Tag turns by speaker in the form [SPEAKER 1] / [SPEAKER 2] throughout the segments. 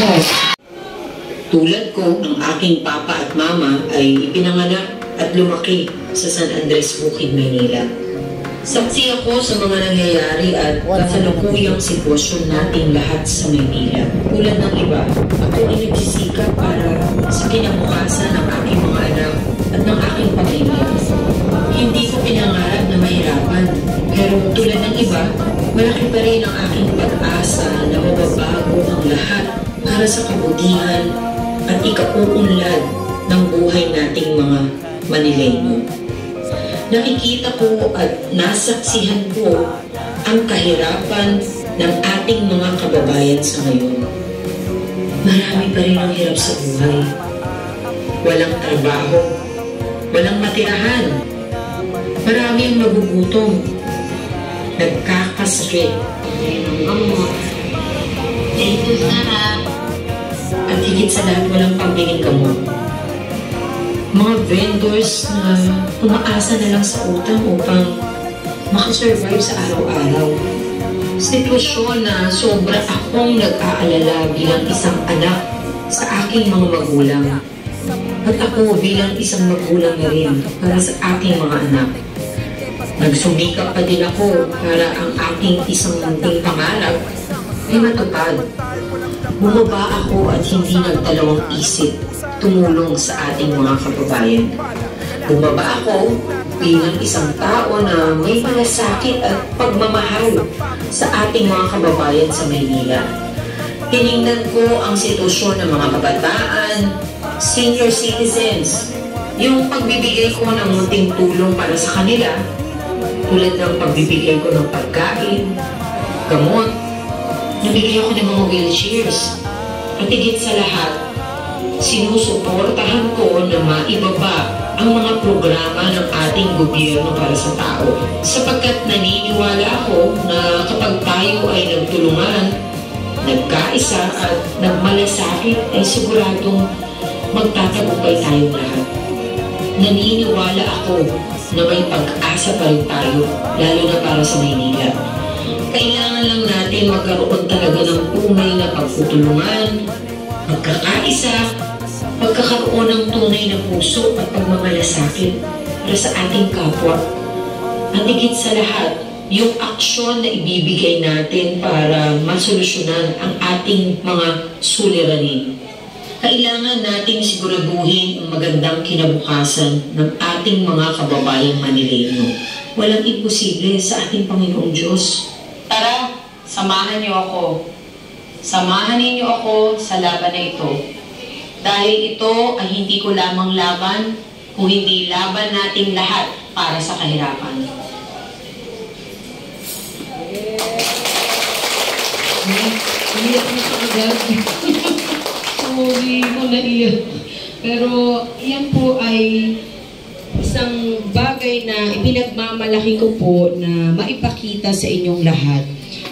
[SPEAKER 1] mo. Tulad ko, ang aking papa at mama ay ipinanganak at lumaki sa San Andres Bukid, Maynila. Saksi ako sa mga nangyayari at kasalukuyang sitwasyon nating lahat sa Maynila. Tulad ng iba, ako ay nagsisikap para sa kinabukasan ng aking mga anak at ng aking pamilya. Hindi ko pinangarap na mahirapan, pero tulad ng iba, malaki pa rin ang aking pag-asa na mababago ang lahat para sa kabutihan at ikauunlad ng buhay nating mga Manileño. Nakikita ko at nasaksihan ko ang kahirapan ng ating mga kababayan sa ngayon. Marami pa rin ang hirap sa buhay. Walang trabaho, walang matirahan. Marami ang magugutom. Nagkakasakit. At higit sa lahat, walang pambiling gamot. Mga vendors na umaasa na lang sa utang upang makasurvive sa araw-araw. Sitwasyon na sobra akong nag-aalala bilang isang anak sa aking mga magulang. At ako bilang isang magulang na rin para sa aking mga anak. Nagsumikap pa din ako para ang aking isang munting pangarap ay matupad. Bumaba ako at hindi nagdalawang isip tumulong sa ating mga kababayan. Bumaba ako bilang isang tao na may malasakit at pagmamahal sa ating mga kababayan sa Maynila. Tiningnan ko ang sitwasyon ng mga kabataan, senior citizens, yung pagbibigay ko ng munting tulong para sa kanila, tulad ng pagbibigay ko ng pagkain, gamot, nabigay ako ng mga wheelchairs, at higit sa lahat, sinusuportahan ko na maibaba ang mga programa ng ating gobyerno para sa tao. Sapagkat naniniwala ako na kapag tayo ay nagtulungan, nagkaisa at nagmalasakit, ay siguradong magtatagumpay tayong lahat. Naniniwala ako na may pag-asa pa rin tayo, lalo na para sa Maynila. Kailangan lang natin magkaroon talaga ng tunay na pagtutulungan, magkakaisa, pagkakaroon ng tunay na puso at pagmamalasakit para sa ating kapwa. At higit sa lahat, yung aksyon na ibibigay natin para masolusyonan ang ating mga suliranin. Kailangan nating siguraduhin ang magandang kinabukasan ng ating mga kababayang Manileño. Walang imposible sa ating Panginoong Diyos.
[SPEAKER 2] Tara, samahan niyo ako. Samahan ninyo ako sa laban na ito. Dahil ito ay hindi ko lamang laban, kung hindi laban nating lahat para sa kahirapan.
[SPEAKER 3] Iyak na sa agad. Sorry, mo naiyak. Pero yan po ay isang bagay na ipinagmamalaki ko po na maipakita sa inyong lahat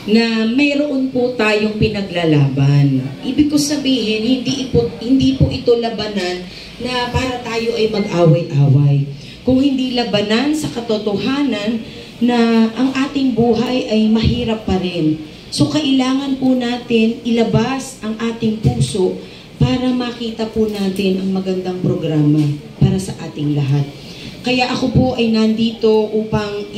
[SPEAKER 3] na mayroon po tayong pinaglalaban. Ibig ko sabihin, hindi po ito labanan na para tayo ay mag-away-away. Kung hindi labanan sa katotohanan na ang ating buhay ay mahirap pa rin. So kailangan po natin ilabas ang ating puso para makita po natin ang magandang programa para sa ating lahat. Kaya ako po ay nandito upang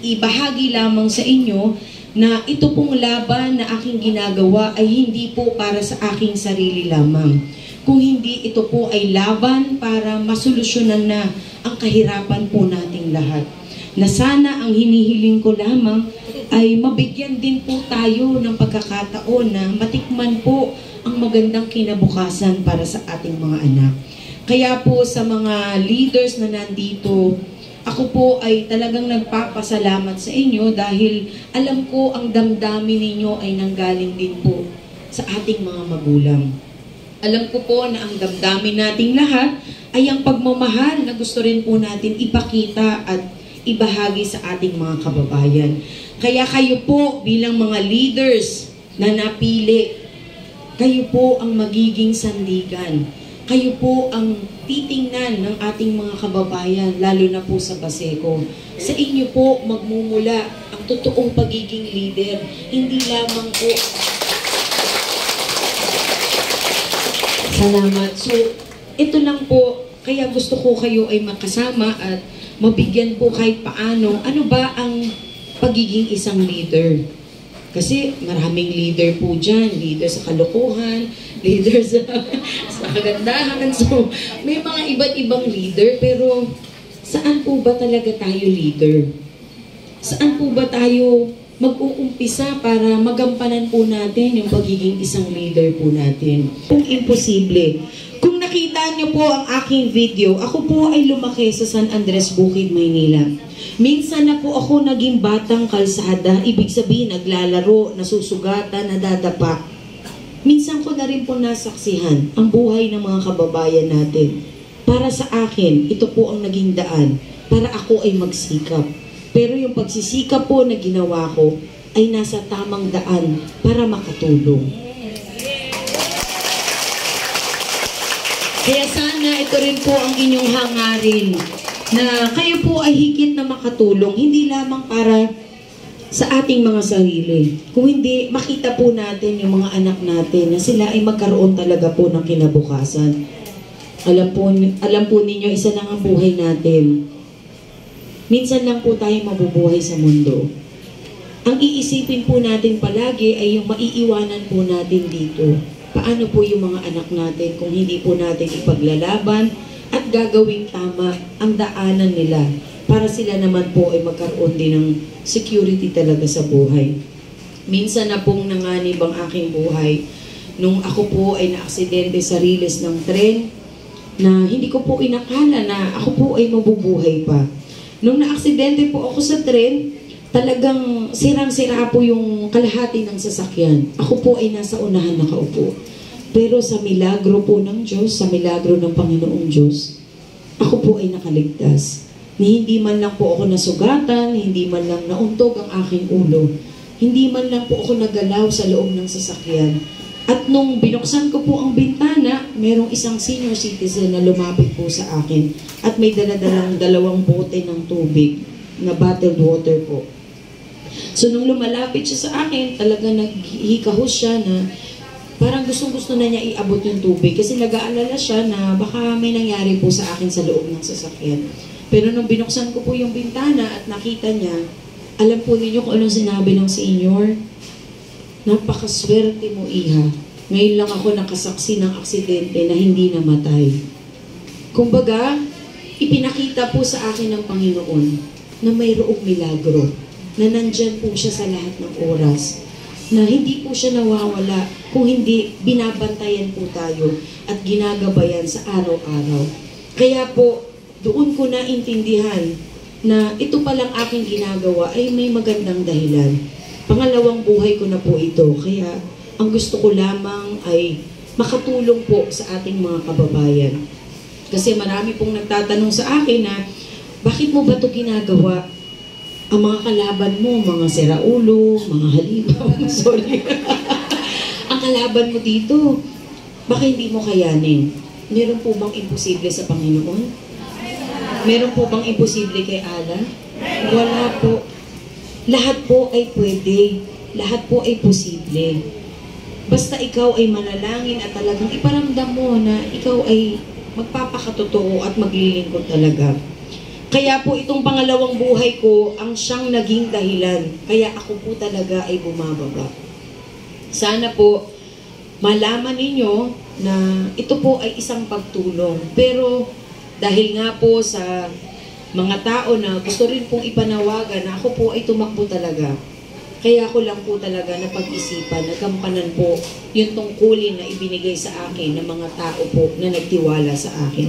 [SPEAKER 3] ibahagi lamang sa inyo na ito pong laban na aking ginagawa ay hindi po para sa aking sarili lamang. Kung hindi, ito po ay laban para masolusyonan na ang kahirapan po nating lahat. Na sana ang hinihiling ko lamang ay mabigyan din po tayo ng pagkakataon na matikman po ang magandang kinabukasan para sa ating mga anak. Kaya po sa mga leaders na nandito, ako po ay talagang nagpapasalamat sa inyo dahil alam ko ang damdamin ninyo ay nanggaling din po sa ating mga magulang. Alam ko po na ang damdamin nating lahat ay ang pagmamahal na gusto rin po natin ipakita at ibahagi sa ating mga kababayan. Kaya kayo po bilang mga leaders na napili, kayo po ang magiging sandigan. Kayo po ang titingnan ng ating mga kababayan, lalo na po sa Baseco. Sa inyo po magmumula ang totoong pagiging leader. Hindi lamang po Salamat. So, ito lang po, kaya gusto ko kayo ay makasama at mabigyan po kahit paano, ano ba ang pagiging isang leader? Kasi maraming leader po dyan, leader sa kalokohan, leader sa kagandahan. So, may mga iba't ibang leader, pero saan po ba talaga tayo leader? Saan po ba tayo mag-uumpisa para magampanan po natin yung pagiging isang leader po natin? Kung imposible. Kung nakita niyo po ang aking video, ako po ay lumaki sa San Andres, Bukid, Maynila. Minsan na po ako naging batang kalsada, ibig sabihin naglalaro, nasusugatan, nadadapa. Minsan ko na rin po nasaksihan ang buhay ng mga kababayan natin. Para sa akin, ito po ang naging daan para ako ay magsikap. Pero yung pagsisikap po na ginawa ko ay nasa tamang daan para makatulong. Kaya sana ito rin po ang inyong hangarin na kayo po ay higit na makatulong, hindi lamang para sa ating mga sarili. Kung hindi, makita po natin yung mga anak natin na sila ay magkaroon talaga po ng kinabukasan. Alam po ninyo, isa lang ang buhay natin. Minsan lang po tayo mabubuhay sa mundo. Ang iisipin po natin palagi ay yung maiiwanan po natin dito. Paano po yung mga anak natin kung hindi po natin ipaglalaban at gagawing tama ang daanan nila para sila naman po ay magkaroon din ng security talaga sa buhay. Minsan na pong nanganib ang aking buhay nung ako po ay naaksidente sa riles ng tren na hindi ko po inakala na ako po ay mabubuhay pa. Nung naaksidente po ako sa tren, talagang sirang-sira po yung kalahati ng sasakyan. Ako po ay nasa unahan nakaupo. Pero sa milagro po ng Diyos, sa milagro ng Panginoong Diyos, ako po ay nakaligtas. Hindi man lang po ako nasugatan, hindi man lang nauntog ang aking ulo, hindi man lang po ako nagalaw sa loob ng sasakyan. At nung binuksan ko po ang bintana, merong isang senior citizen na lumapit po sa akin at may daladalang 2 bote ng tubig na bottled water po. So nung lumalapit siya sa akin, talaga naghikahos siya na parang gustong-gusto na niya iabot yung tubig kasi nag-aalala siya na baka may nangyari po sa akin sa loob ng sasakyan. Pero nung binuksan ko po yung bintana at nakita niya, alam po ninyo kung anong sinabi ng senior? Napakaswerte mo, Iha. Ngayon lang ako nakasaksi ng aksidente na hindi namatay. Kumbaga, ipinakita po sa akin ng Panginoon na mayroong milagro, na nandyan po siya sa lahat ng oras, na hindi po siya nawawala kung hindi binabantayan po tayo at ginagabayan sa araw-araw. Kaya po, doon ko naintindihan na ito palang aking ginagawa ay may magandang dahilan. Pangalawang buhay ko na po ito, kaya ang gusto ko lamang ay makatulong po sa ating mga kababayan. Kasi marami pong nagtatanong sa akin na, bakit mo ba ito ginagawa? Ang mga kalaban mo, mga siraulo, mga halimaw, sorry. Ang kalaban mo dito, baka hindi mo kayanin. Meron po bang imposible sa Panginoon? Meron po bang imposible kay Allah? Wala po. Lahat po ay pwede. Lahat po ay posible. Basta ikaw ay manalangin at talagang iparamdam mo na ikaw ay magpapakatotoo at maglilingkod talaga. Kaya po itong pangalawang buhay ko ang siyang naging dahilan. Kaya ako po talaga ay bumababa. Sana po malaman ninyo na ito po ay isang pagtulong. Pero dahil nga po sa mga tao na gusto rin pong ipanawagan na ako po ay tumakbo talaga. Kaya ako lang po talaga na pag-isipan, nagampanan po yung tungkulin na ibinigay sa akin ng mga tao po na nagtiwala sa akin.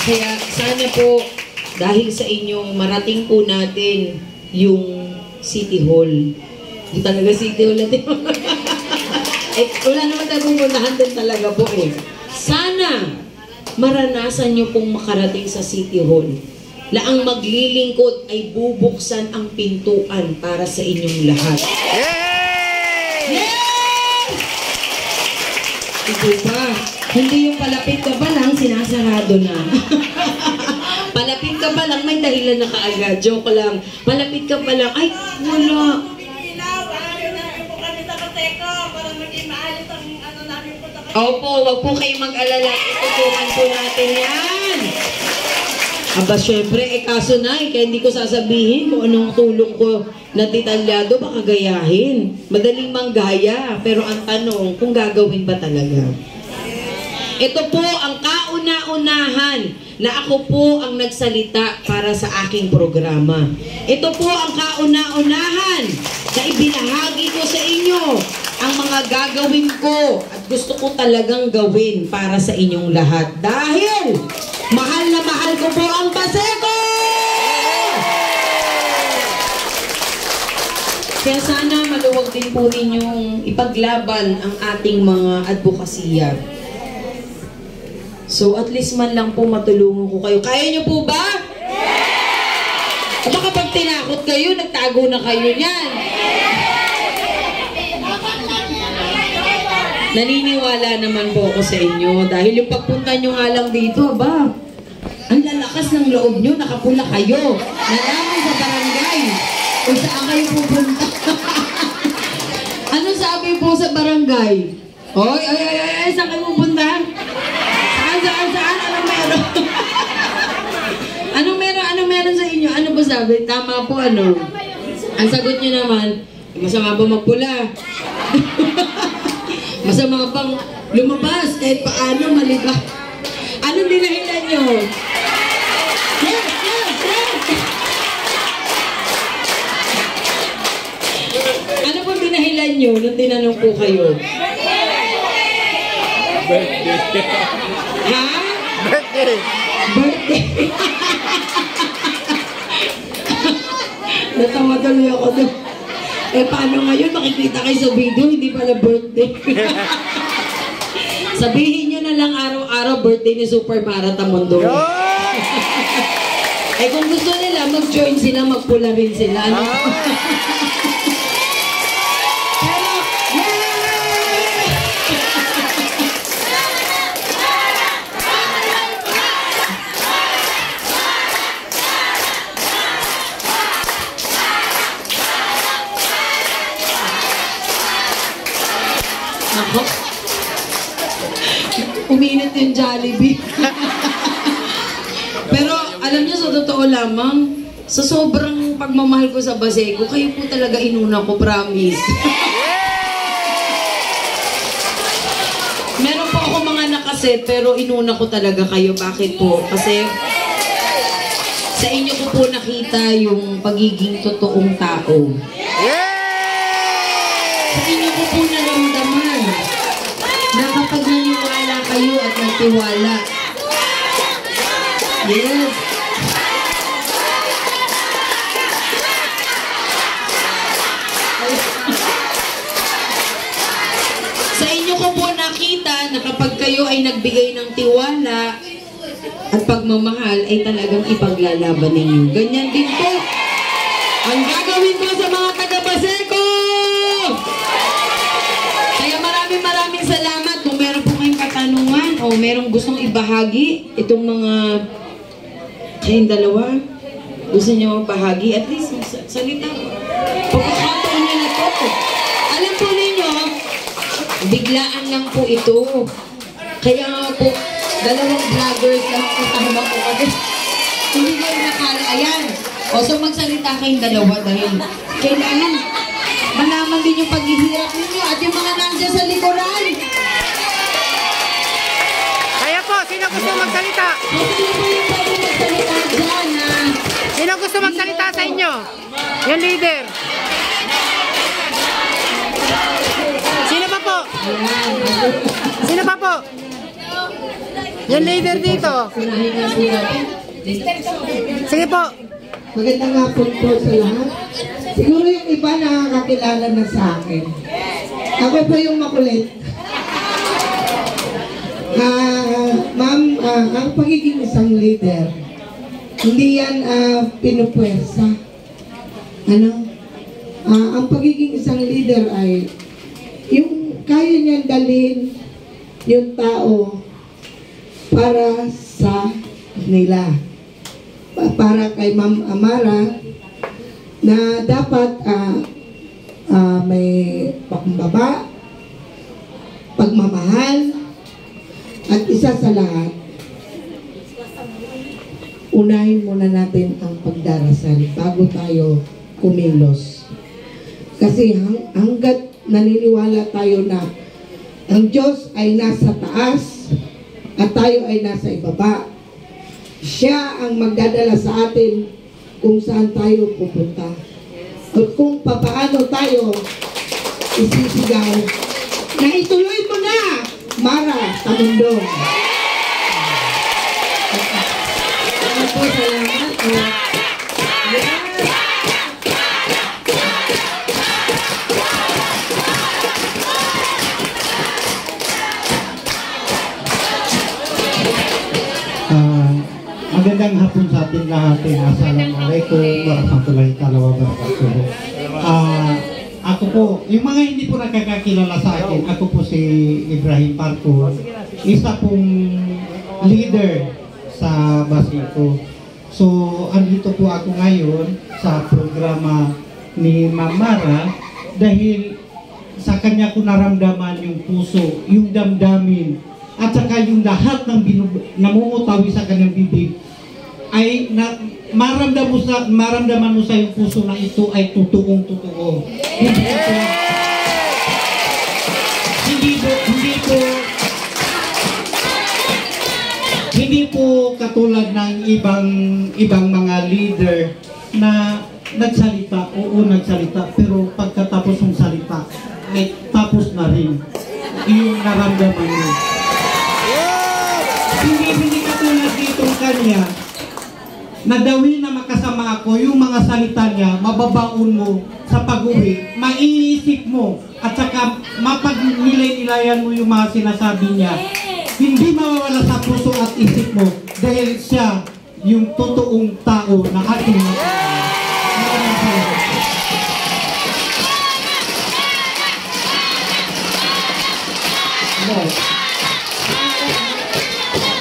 [SPEAKER 3] Kaya sana po, dahil sa inyong marating po natin yung City Hall. Yung talaga City Hall natin. Eh, wala naman tayo pumuntahan din talaga po eh. Sana maranasan nyo pong makarating sa City Hall. Laang maglilingkod ay bubuksan ang pintuan para sa inyong lahat. Yes! Ito pa. Hindi yung palapit ka pa lang, sinasarado na. Palapit ka pa lang, may dahilan na kaagad. Joke lang. Palapit ka pa lang, ay, wala. Opo, wag po kayong mag-alala. Itutukan po natin yan. Aba, syempre, kaso na, kaya hindi ko sasabihin kung anong tulong ko na detalyado, baka gayahin. Madaling manggaya, pero ang tanong, kung gagawin ba talaga? Ito po ang kauna-unahan na ako po ang nagsalita para sa aking programa. Ito po ang kauna-unahan na ibinahagi ko sa inyo ang mga gagawin ko at gusto ko talagang gawin para sa inyong lahat. Dahil mahal na mahal ko po ang Baseco! Kaya sana maluwag din po ninyong ipaglaban ang ating mga advokasya. So at least man lang po matulungan ko kayo. Kaya nyo po ba? Yeah! Baka pag tinakot kayo, nagtago na kayo niyan. Naniniwala naman po ako sa inyo dahil yung pagpunta nyo nga lang dito, ba? Ang lalakas ng loob nyo, nakapula kayo. Nalaman sa barangay kung saan kayo pupunta. Ano sabi po sa barangay? Oy, saan kayo pupunta? Saan? Anong meron? Anong meron sa inyo? Ano ba sabi? Tama po, ano? Ang sagot nyo naman, masama ba magpula? Masama bang lumabas kahit paano maliba? Anong dinahilan nyo? Yes! Ano po dinahilan nyo nung tinanong po kayo?
[SPEAKER 4] Birthday.
[SPEAKER 3] Ha?
[SPEAKER 4] Birthday.
[SPEAKER 3] Natawa tuloy ako doon. Paano ngayon makikita kayo sa video, hindi pala birthday. Sabihin nyo na lang araw-araw birthday ni Super Marata Mondo. Kung gusto nila, mag-join sila, magpula rin sila. Ano? Ako? Uminit yung Jollibee. Pero alam niyo, sa totoo lamang, sa sobrang pagmamahal ko sa Baseco, kayo po talaga inuna ko, promise. Meron po ako mga nakaset, pero inuna ko talaga kayo. Bakit po? Kasi sa inyo ko po nakita yung pagiging totoong tao. Sa inyo ko po naramdaman na kapag naniwala kayo at nagtiwala. Yes. Sa inyo ko po nakita na kapag kayo ay nagbigay ng tiwala at pagmamahal ay talagang ipaglalaban ninyo. Ganyan din po ang gagawin ko sa mga taga-Baseco! Kaya maraming salamat. Kung meron po kayong katanungan o merong gustong ibahagi, itong mga kayong dalawa, gusto niyo magbahagi, at least salita. Pagkakataon niyo na to. Alam po ninyo, biglaan lang po ito. Kaya nga po, dalawang vloggers lang kasama ko kasi hindi ko nakala. Ayan. O, so magsalita kayong dalawa dahil kailangan malaman din yung paghihirap ninyo at yung mga nandiyan sa likuran.
[SPEAKER 4] Kaya po, sino gusto magsalita?
[SPEAKER 3] Sino po yung pwede magsalita dyan, ha?
[SPEAKER 4] Sino gusto magsalita sa inyo? Yung leader. Sino pa po? Sino pa po? Yung leader dito. Sige po.
[SPEAKER 5] Magandang hapon po sa lahat. Siguro yung iba nakakakilala na sa akin. Ako po yung makulit. Ma'am, ang pagiging isang leader, hindi yan pinupwersa. Ano? Ang pagiging isang leader ay yung kaya niyan dalhin yung tao para sa nila. Para kay Ma'am Amara na dapat may pakumbaba, pagmamahal, At isa sa lahat, unahin muna natin ang pagdarasal bago tayo kumilos. Kasi hanggat naniniwala tayo na ang Diyos ay nasa taas at tayo ay nasa ibaba, siya ang magdadala sa atin kung saan tayo pupunta. At kung papaano tayo isisigaw na ituloy mo na, Mara Tamundong.
[SPEAKER 6] Magandang hapon sa ating lahat. Assalamualaikum warahmatullahi wabarakatuh. Ako po, yung mga hindi po nakakakilala sa akin, ako po si Ibrahim Parco, isa pong leader sa Basiko. So, andito po ako ngayon sa programa ni Ma'am Mara dahil sa kanya ko naramdaman yung puso, yung damdamin, at saka yung lahat ng namumutawi sa kanyang bibig ay maramdaman mo sa yung puso na ito ay totoong-totoo. Hindi po katulad ng ibang mga leader na nagsalita, nagsalita, pero pagkatapos ng salita ay tapos na rin yung naramdaman mo. Hindi katulad ditong kanya na dawin na makasama ako, yung mga salita niya, mababaon mo sa pag-uwi, maiisip mo, at saka mapag-nilay-nilayan mo yung mga sinasabi niya. Hindi mawawala sa puso at isip mo dahil siya yung totoong tao na ating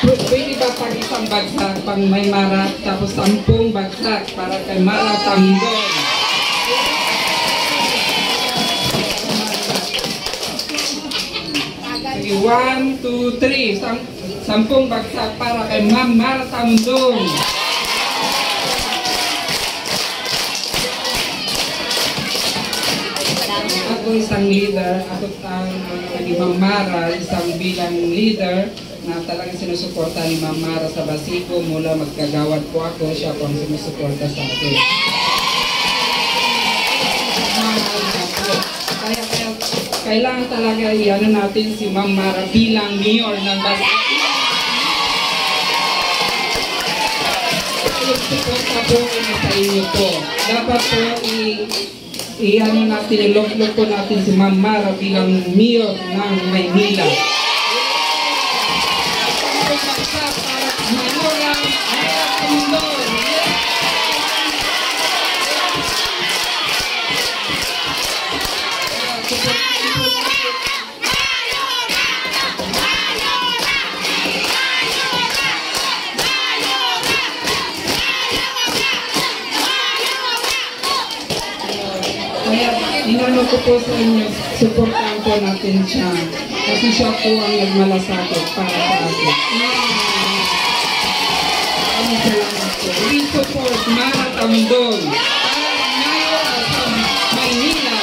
[SPEAKER 7] Pwede ba pag isang bagsak pang may Mara, tapos 10 bagsak para kay Mara Tamundong? Sige, 1, 2, 3, 10 bagsak para kay Ma'am Mara Tamundong. Ako isang leader, ako ni Ma'am Mara, isang bilang leader na talagang sinusuporta ni Ma'am Mara sa Basiko. Mula magkagawad po ako, siya po ang sinusuporta sa akin. Kaya kailangan talaga i-ano natin si Ma'am Mara bilang mayor ng Basiko. Yung suporta po sa inyo po. Dapat po i-ano natin, ilog-log po natin si Ma'am Mara bilang mayor ng Maynila. Kaya inano ko po sa inyo, supportan po natin siya. Kasi siya po ang nagmalasakit para sa atin. Salamat po. We support Mara Tamundong. Mayor sa Maynila.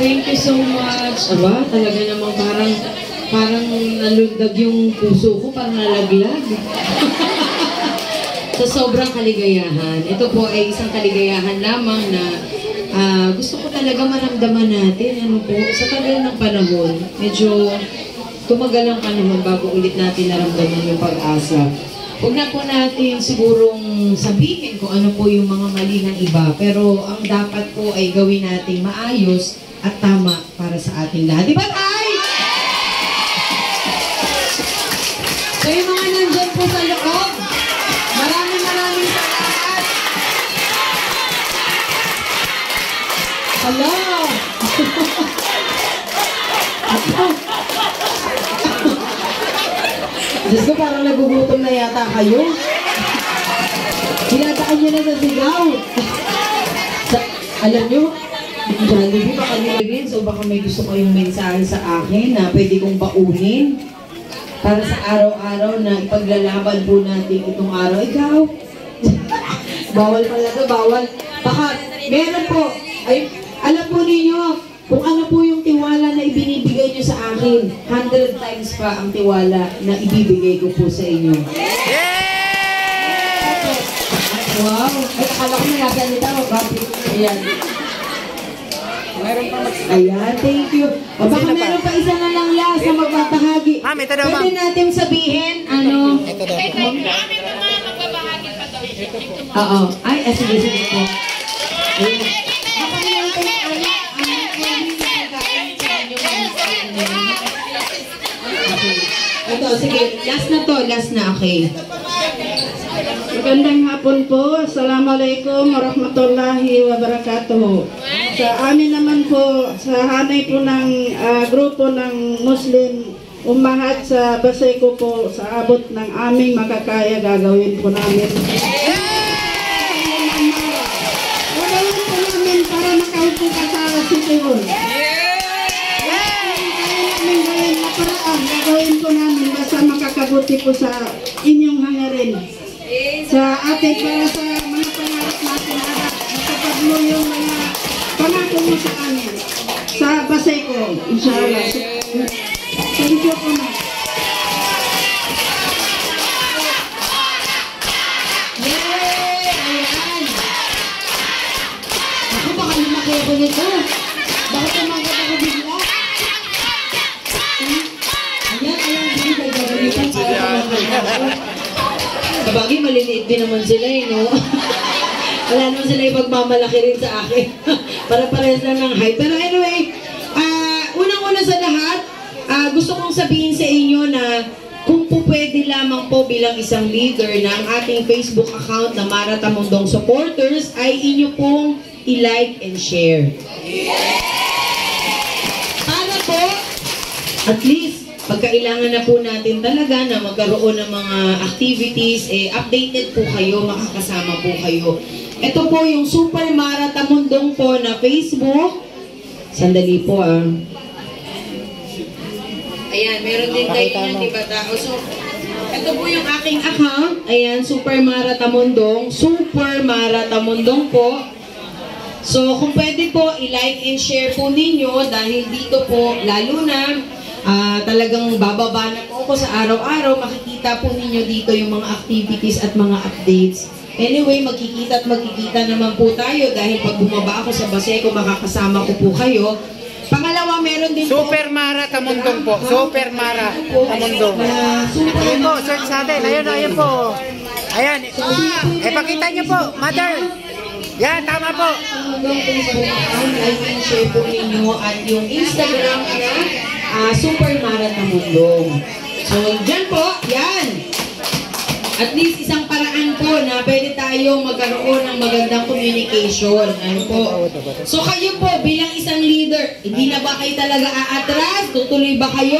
[SPEAKER 3] Thank you so much. Aba, talaga namang parang nalundag yung puso ko, parang nalaglag. Sa sobrang kaligayahan. Ito po ay isang kaligayahan lamang na gusto ko talaga maramdaman natin. Ano po, sa tagal ng panahon, medyo tumagal ang panahon bago ulit natin naramdaman yung pag-asa. Huwag na po natin sigurong sabihin kung ano po yung mga mali ng iba. Pero ang dapat po ay gawin natin maayos at tama para sa ating lahat. Diba, Tay? So yung mga nandyan po sa loob, maraming salamat. Hello! Diyos ko, parang nagugutom na yata kayo. Hinataan nyo na sa sigaw. Alam nyo, Jollibee, baka rin, so baka may gusto kayong mensahe sa akin na pwede kong baunin para sa araw-araw na ipaglalaban po natin itong araw. Ikaw? Bawal pala to, bawal. Baka, meron po, ay, alam po ninyo, kung ano po yung tiwala na ibinibigay nyo sa akin, 100 times pa ang tiwala na ibibigay ko po sa inyo. Wow! Ay, akala ko na nasalita mo. Ayan. Ayan, thank you. O baka meron pa isa na lang last na magbabahagi. Pwede natin sabihin, ano? Ito daw. Oo. Ay, sige, sige po. Baka meron pa ito, sige. Last na, okay.
[SPEAKER 8] Magandang hapon po. Assalamualaikum warahmatullahi wabarakatuh. Sa amin naman po, sa hanay po ng grupo ng Muslim Umahat sa Baseco po, sa abot ng aming makakaya, gagawin po namin. Gagawin po namin para makaupo ka sa City Hall. Gagawin po namin basta makakabuti po sa inyong hangarin. Sa ating para sa mga pangarap natin na makapaglo yung mga pangako mo sa amin. Sa Baseco, inshallah. Thank you po na.
[SPEAKER 3] Yay! Ayan! Ako baka lumaki ako nito. Bakit tumagat ako bigla? Kabagi, maliliit din naman sila no? Wala naman sila yung pagmamalaki rin sa akin. Para parehas lang ng height. Pero anyway, unang-una sa lahat, gusto kong sabihin sa inyo na kung po pwede lamang po bilang isang leader na ang ating Facebook account na Mara Tamundong Supporters ay inyo pong i-like and share. Para po, at least, pagkailangan na po natin talaga na magkaroon ng mga activities, updated po kayo, makakasama po kayo. Ito po yung Super Mara Tamundong po na Facebook. Sandali po Ayan, meron din kayo yan, diba tao? So, ito po yung aking account. Ayan, Super Mara Tamundong. Super Mara Tamundong po. So, kung pwede po, i-like and share po ninyo dahil dito po, lalo na, talagang bababa na po ako sa araw-araw, makikita po ninyo dito yung mga activities at mga updates. Anyway, magkikita at magkikita naman po tayo dahil pag bumaba ako sa Baseco, makakasama ko po kayo. Pangalawa, meron din
[SPEAKER 4] Super Mara Tamundong po. Super Mara Tamundong. Ayun po, search natin. Ayun po. Ayan. Pakita niyo po, mother. Yan, tama po.
[SPEAKER 3] Like and share po ninyo at yung Instagram na Super Mara Tamundong. So, dyan po, yan. At least isang paraan po na pwede tayong magkaroon ng magandang communication. Ano po? So, kayo po bilang isang leader, hindi na ba kayo talaga aatras? Tutuloy ba kayo?